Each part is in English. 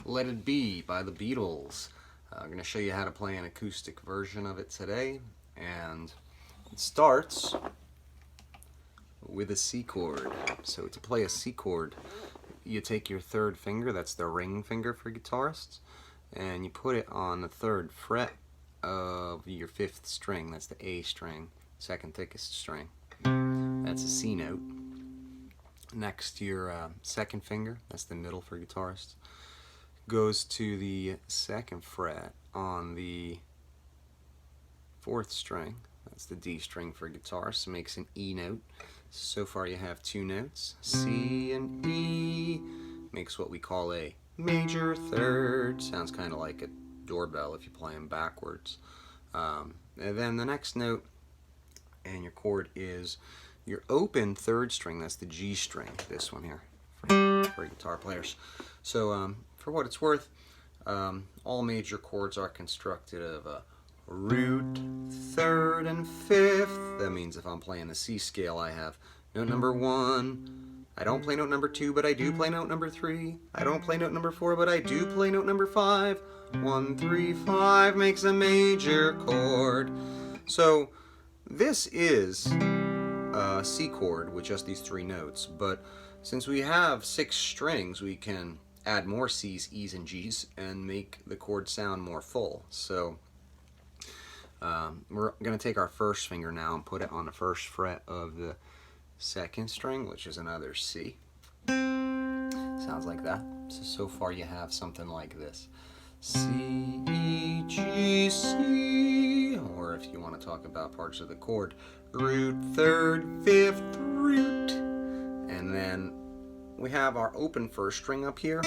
Let It Be by the Beatles. I'm going to show you how to play an acoustic version of it today, and it starts with a C chord. So to play a C chord, you take your third finger, that's the ring finger for guitarists, and you put it on the third fret of your fifth string, that's the A string, second thickest string. That's a C note. Next, your second finger, that's the middle for guitarists, goes to the second fret on the fourth string, that's the D string for guitarists, makes an E note. So far you have two notes, C and E, makes what we call a major third, sounds kind of like a doorbell if you play them backwards. And then the next note and your chord is your open third string, that's the G string, this one here, for guitar players. So for what it's worth, all major chords are constructed of a root, third, and fifth. That means if I'm playing the C scale, I have note number 1, I don't play note number 2, but I do play note number 3. I don't play note number 4, but I do play note number 5. 1, 3, 5 makes a major chord. So this is a C chord with just these 3 notes, but since we have 6 strings, we can add more C's, E's, and G's and make the chord sound more full. So we're going to take our first finger now and put it on the first fret of the second string, which is another C. Sounds like that. So far you have something like this. C, E, G, C, or if you want to talk about parts of the chord, root, third, fifth, root. And then we have our open first string up here,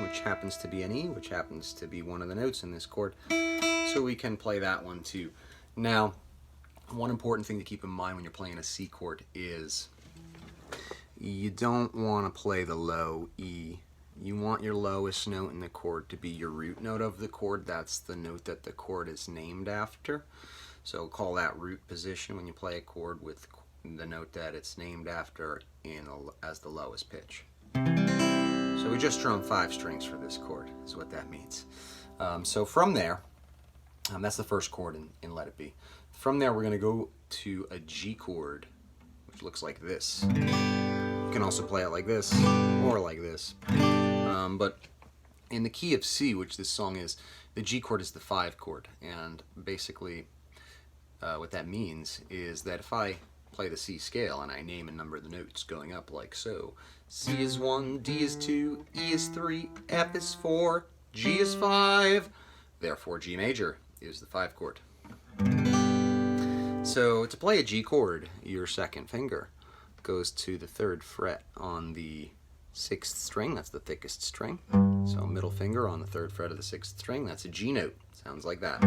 which happens to be an E, which happens to be one of the notes in this chord. So we can play that one too. Now, one important thing to keep in mind when you're playing a C chord is you don't want to play the low E. You want your lowest note in the chord to be your root note of the chord. That's the note that the chord is named after. So call that root position when you play a chord with the note that it's named after as the lowest pitch. So we just strum 5 strings for this chord, is what that means. So from there, that's the first chord in Let It Be. From there we're going to go to a G chord, which looks like this. You can also play it like this, or like this. But in the key of C, which this song is, the G chord is the 5 chord. And basically what that means is that if I play the C scale and I name and number the notes going up like so, C is 1, D is 2, E is 3, F is 4, G is 5, therefore G major is the 5 chord. So to play a G chord, your second finger goes to the third fret on the 6th string, that's the thickest string. So middle finger on the third fret of the 6th string, that's a G note, sounds like that.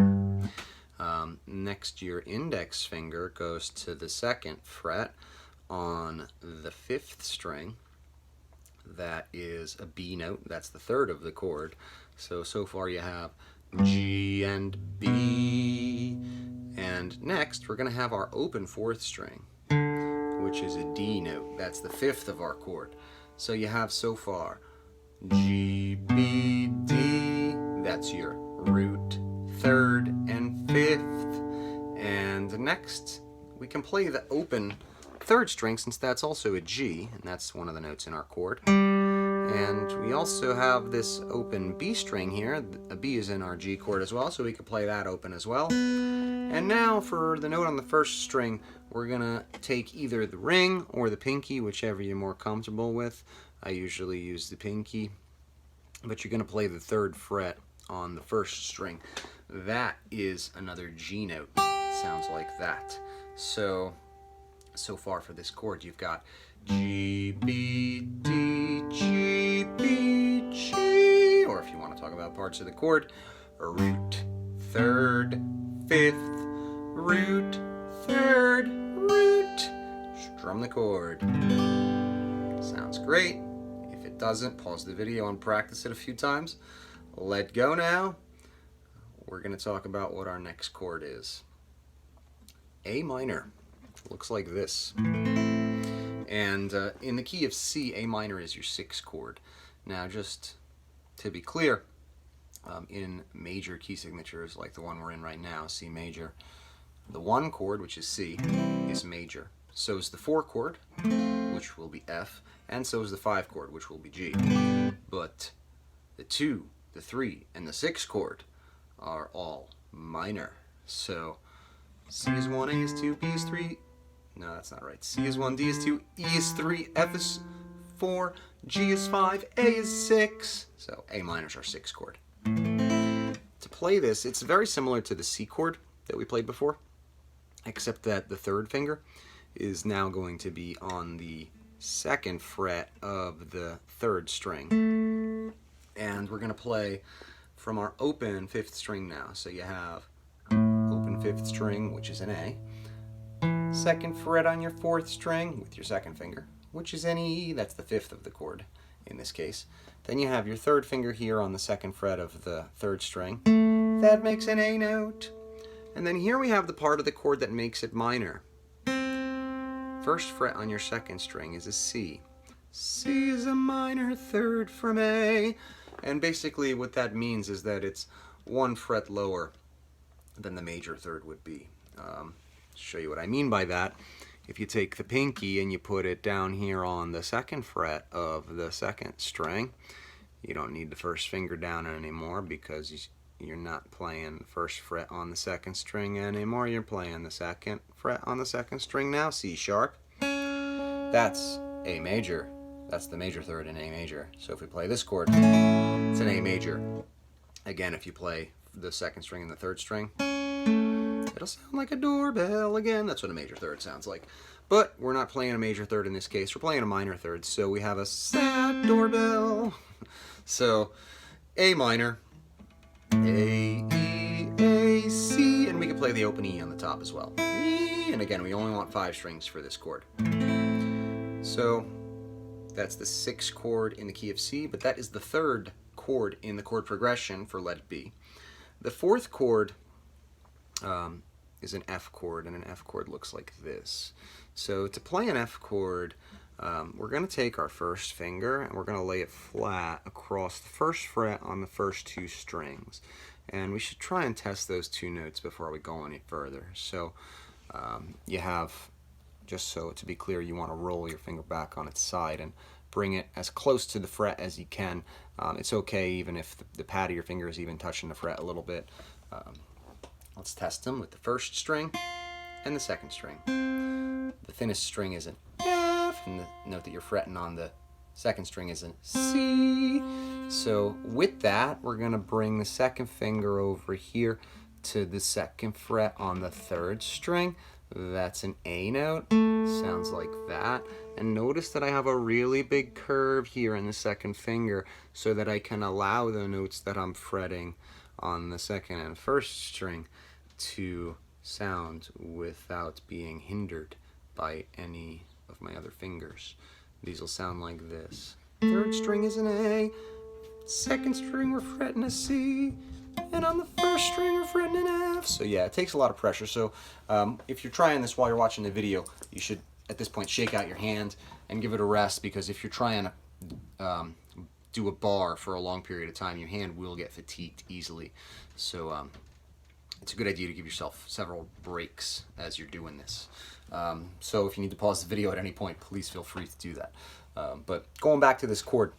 Next, your index finger goes to the 2nd fret on the 5th string, that is a B note, that's the 3rd of the chord. So far you have G and B. And next we're going to have our open 4th string, which is a D note, that's the 5th of our chord. So you have so far G, B, D, that's your root, 3rd, and 5th. And next we can play the open 3rd string, since that's also a G, and that's one of the notes in our chord. And we also have this open B string here. A B is in our G chord as well, so we could play that open as well. And now for the note on the 1st string, we're going to take either the ring or the pinky, whichever you're more comfortable with. I usually use the pinky, but you're going to play the 3rd fret on the 1st string. That is another G note. Sounds like that. So far for this chord, you've got G, B, D, G, B, G, or if you want to talk about parts of the chord, root, 3rd, 5th, root, 3rd, root. Strum the chord. Sounds great. If it doesn't, pause the video and practice it a few times. Let go now. We're going to talk about what our next chord is. A minor. Looks like this. And in the key of C, A minor is your 6th chord. Now, just to be clear, in major key signatures like the one we're in right now, C major, the 1 chord, which is C, is major. So is the 4 chord, which will be F, and so is the 5 chord, which will be G. But the 2, the 3, and the 6 chord are all minor. So C is 1, A is 2, B is 3. No, that's not right. C is 1, D is 2, E is 3, F is 4, G is 5, A is 6. So A minor is our 6th chord. To play this, it's very similar to the C chord that we played before, except that the 3rd finger is now going to be on the 2nd fret of the 3rd string. And we're going to play from our open 5th string now. So you have open 5th string, which is an A, 2nd fret on your 4th string with your 2nd finger, which is an E, that's the 5th of the chord in this case. Then you have your 3rd finger here on the 2nd fret of the 3rd string. That makes an A note. And then here we have the part of the chord that makes it minor. 1st fret on your 2nd string is a C. C is a minor 3rd from A. And basically what that means is that it's 1 fret lower than the major 3rd would be. Show you what I mean by that. If you take the pinky and you put it down here on the 2nd fret of the 2nd string, you don't need the 1st finger down anymore because you're not playing the 1st fret on the 2nd string anymore. You're playing the 2nd fret on the 2nd string now, C sharp. That's A major. That's the major 3rd in A major. So if we play this chord, it's an A major. Again, if you play the 2nd string and the 3rd string, it'll sound like a doorbell again. That's what a major 3rd sounds like. But we're not playing a major 3rd in this case. We're playing a minor 3rd, so we have a sad doorbell. So A minor, A, E, A, C, and we can play the open E on the top as well. E, and again, we only want 5 strings for this chord. So that's the 6th chord in the key of C, but that is the 3rd chord in the chord progression for Let It Be. The 4th chord is an F chord, and an F chord looks like this. So to play an F chord, we're going to take our 1st finger and we're going to lay it flat across the 1st fret on the first 2 strings. And we should try and test those 2 notes before we go any further. So you have, just so to be clear, you want to roll your finger back on its side and bring it as close to the fret as you can. It's okay even if the pad of your finger is even touching the fret a little bit. Let's test them with the 1st string and the 2nd string. The thinnest string is an F, and the note that you're fretting on the 2nd string is an C. So with that, we're going to bring the 2nd finger over here to the 2nd fret on the 3rd string. That's an A note. Sounds like that. And notice that I have a really big curve here in the 2nd finger so that I can allow the notes that I'm fretting on the 2nd and 1st string to sound without being hindered by any of my other fingers. These will sound like this. 3rd string is an A, 2nd string we're fretting a C, and on the 1st string we're fretting an F. So yeah, it takes a lot of pressure. So if you're trying this while you're watching the video, you should at this point shake out your hand and give it a rest, because if you're trying to do a bar for a long period of time, your hand will get fatigued easily. So it's a good idea to give yourself several breaks as you're doing this. So if you need to pause the video at any point, please feel free to do that. But going back to this chord,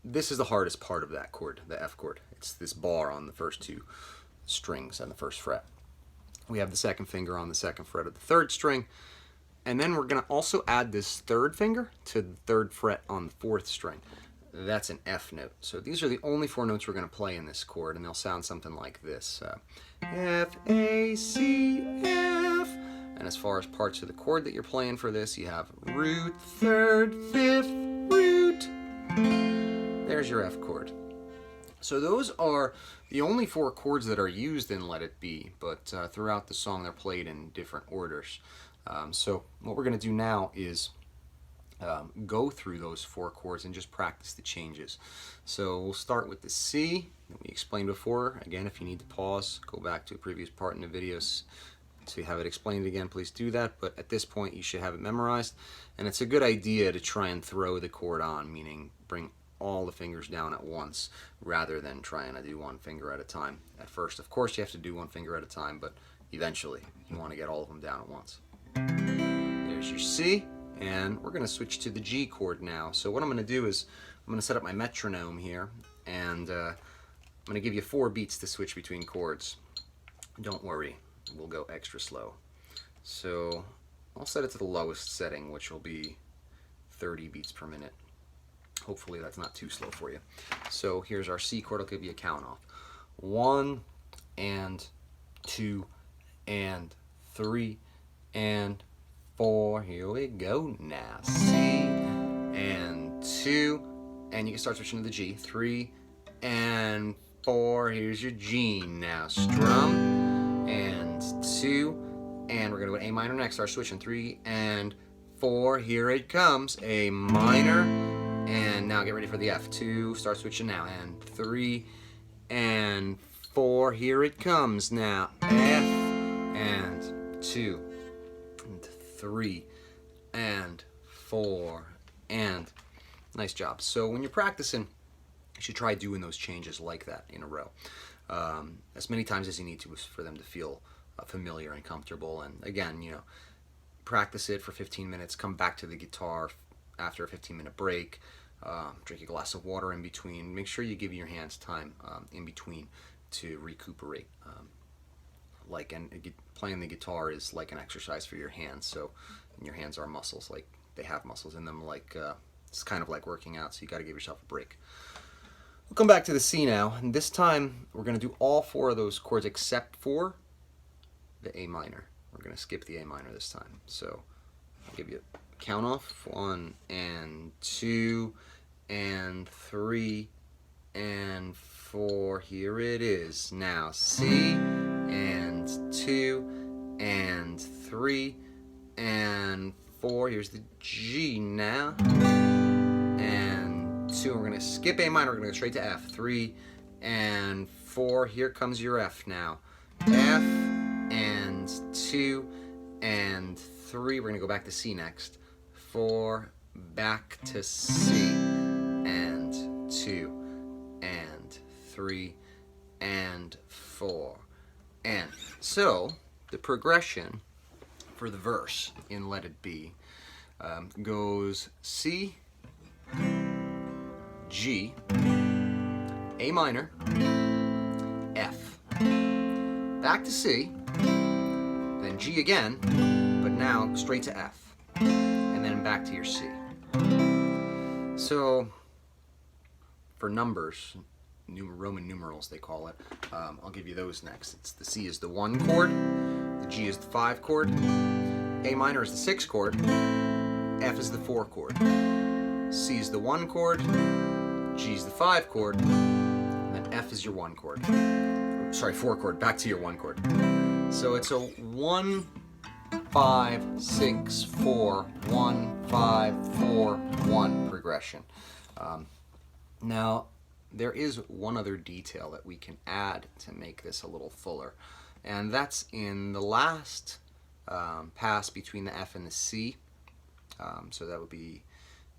this is the hardest part of that chord, the F chord. It's this bar on the first 2 strings and the 1st fret. We have the 2nd finger on the 2nd fret of the 3rd string, and then we're going to also add this 3rd finger to the 3rd fret on the 4th string. That's an F note. So these are the only 4 notes we're going to play in this chord, and they'll sound something like this. F, A, C, F. And as far as parts of the chord that you're playing for this, you have root, 3rd, 5th, root. There's your F chord. So those are the only 4 chords that are used in Let It Be, but throughout the song they're played in different orders. So what we're going to do now is go through those 4 chords and just practice the changes. So we'll start with the C that we explained before. Again, if you need to pause, go back to a previous part in the videos to have it explained again, please do that. But at this point you should have it memorized, and it's a good idea to try and throw the chord on, meaning bring all the fingers down at once rather than trying to do one finger at a time. At first, of course, you have to do one finger at a time, but eventually you want to get all of them down at once. There's your C, and we're going to switch to the G chord now. So what I'm going to do is I'm going to set up my metronome here, and I'm going to give you 4 beats to switch between chords. Don't worry, we'll go extra slow. So I'll set it to the lowest setting, which will be 30 beats per minute. Hopefully that's not too slow for you. So here's our C chord. I'll give you a count off. 1 and 2 and 3 and 4. Here we go now. C and 2, and you can start switching to the G. 3 and 4. Here's your G now. Strum and 2, and we're gonna go to A minor next. Start switching. 3 and 4. Here it comes. A minor. And now get ready for the F. 2, start switching now. And 3 and 4, here it comes now. F and 2 and 3 and 4 and nice job. So when you're practicing, you should try doing those changes like that in a row. As many times as you need to for them to feel familiar and comfortable. And again, you know, practice it for 15 minutes, come back to the guitar after a 15-minute break, drink a glass of water in between. Make sure you give your hands time in between to recuperate. Playing the guitar is like an exercise for your hands. So your hands are muscles, like they have muscles in them. It's kind of like working out. So you got to give yourself a break. We'll come back to the C now, and this time we're going to do all 4 of those chords except for the A minor. We're going to skip the A minor this time. So I'll give you a count off. 1 and 2 and 3 and 4. Here it is now. C and 2 and 3 and 4. Here's the G now. And 2. We're going to skip A minor. We're going to go straight to F. 3 and 4. Here comes your F now. F and 2 and 3. We're going to go back to C next. 4, back to C, and 2, and 3, and 4. And so the progression for the verse in Let It Be goes C, G, A minor, F, back to C, then G again, but now straight to F. And then back to your C. So for numbers, Roman numerals they call it, I'll give you those next. The C is the 1 chord, the G is the 5 chord, A minor is the 6 chord, F is the 4 chord, C is the 1 chord, G is the 5 chord, and then F is your 1 chord. Sorry, 4 chord, back to your 1 chord. So it's a 1, 5, 6, 4, 1, 5, 4, 1 progression. Now, there is one other detail that we can add to make this a little fuller, and that's in the last pass between the F and the C. So that would be,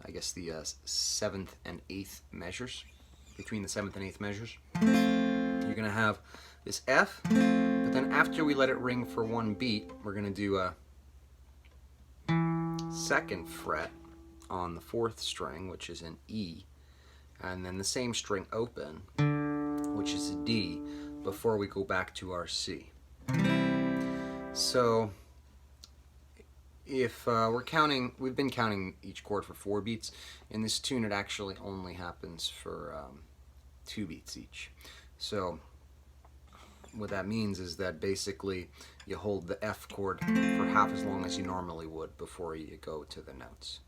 I guess, the 7th and 8th measures. Between the 7th and 8th measures, you're going to have this F, but then after we let it ring for 1 beat, we're going to do a 2nd fret on the 4th string, which is an E, and then the same string open, which is a D, before we go back to our C. So if we've been counting each chord for 4 beats. In this tune, it actually only happens for 2 beats each. So what that means is that basically you hold the F chord for half as long as you normally would before you go to the notes.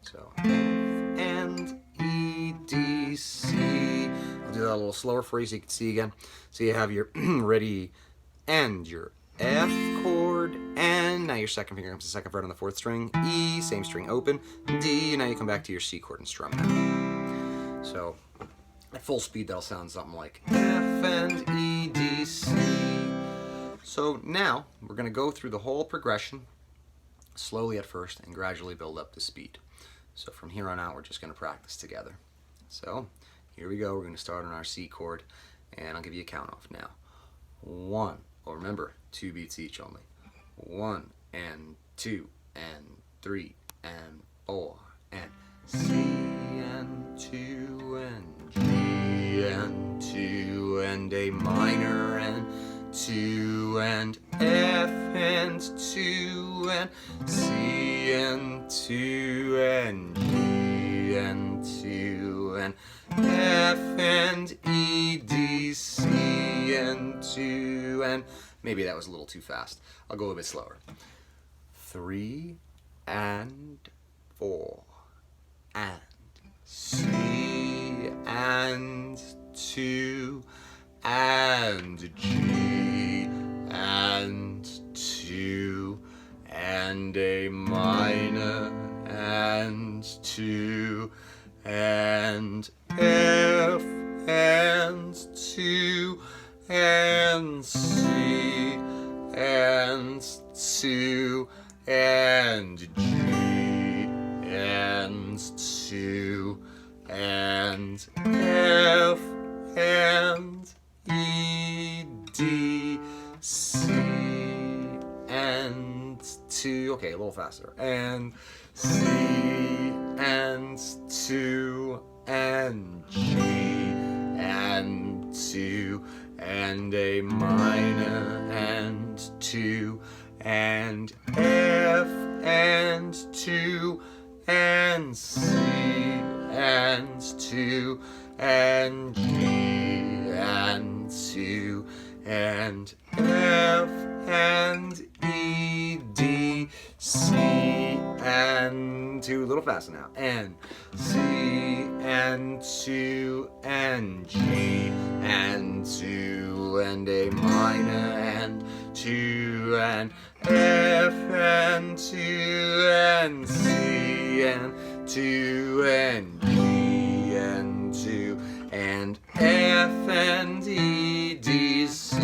So F and E, D, C. I'll do that a little slower for you so you can see again. So you have your ready and your F chord, and now your 2nd finger comes to 2nd fret on the 4th string, E, same string open, D, and now you come back to your C chord and strum now. So at full speed that'll sound something like F and E, D, C. So now we're going to go through the whole progression slowly at first and gradually build up the speed. So from here on out we're just going to practice together. So here we go. We're going to start on our C chord, and I'll give you a count off now. 1, or remember, 2 beats each only. 1 and 2 and 3 and 4 and C and 2 and G and 2 and A minor and 2 and F and 2 and C and 2 and G and 2 and F and E, D, C and 2 and maybe that was a little too fast. I'll go a bit slower. 3 and 4 and C and 2 and G and 2 and A minor and 2 and F and 2 and C and 2 and G and 2 and F and E, D, C and 2, okay, a little faster, and C and 2 and G and 2 and A minor and 2 and F and 2 and C and 2 and G and 2 and F and E, D, C and 2, a little faster now, and C and 2 and G and 2 and A minor and 2 and F and 2 and C and 2 and G and 2 and F and E, D, C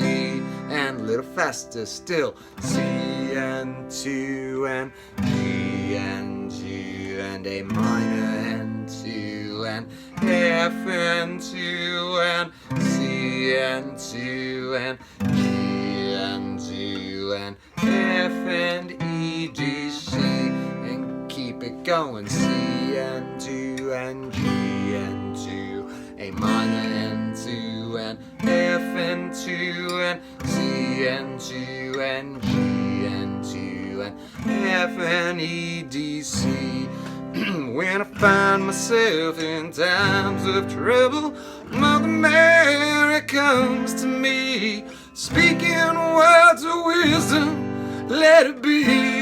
and a little faster still, C and 2 and G and 2 and A minor and 2 and F and 2 and C and 2 and G and 2 and F and E, D, C and keep it going, C and 2 and G and 2, A minor and 2 and F and 2 and C and 2 and G and 2 and F and E, D, C. When I find myself in times of trouble, Mother Mary comes to me, speaking words of wisdom, let it be.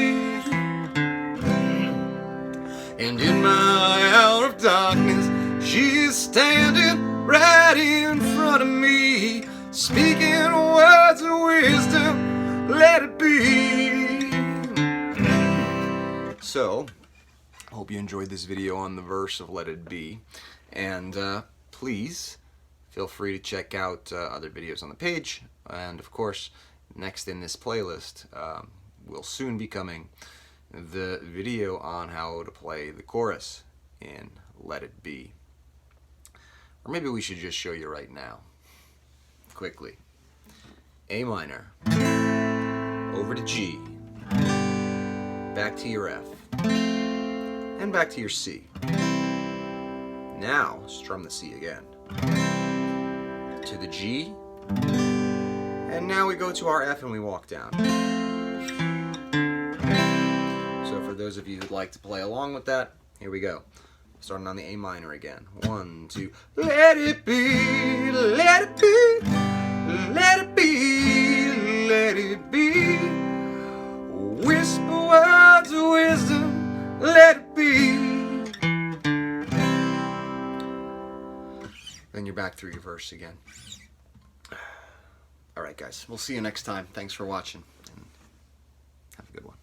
And in my hour of darkness, she is standing right in front of me, speaking words of wisdom, let it be. So, I hope you enjoyed this video on the verse of Let It Be, and please feel free to check out other videos on the page, and of course next in this playlist will soon be coming the video on how to play the chorus in Let It Be. Or maybe we should just show you right now, quickly. A minor, over to G, back to your F, and back to your C. Now, strum the C again. To the G, and now we go to our F and we walk down. So for those of you who'd like to play along with that, here we go. Starting on the A minor again. 1, 2, let it be, let it be, let it be, let it be. Whisper words of wisdom, let it be. Then you're back through your verse again. Alright guys, we'll see you next time. Thanks for watching, and have a good one.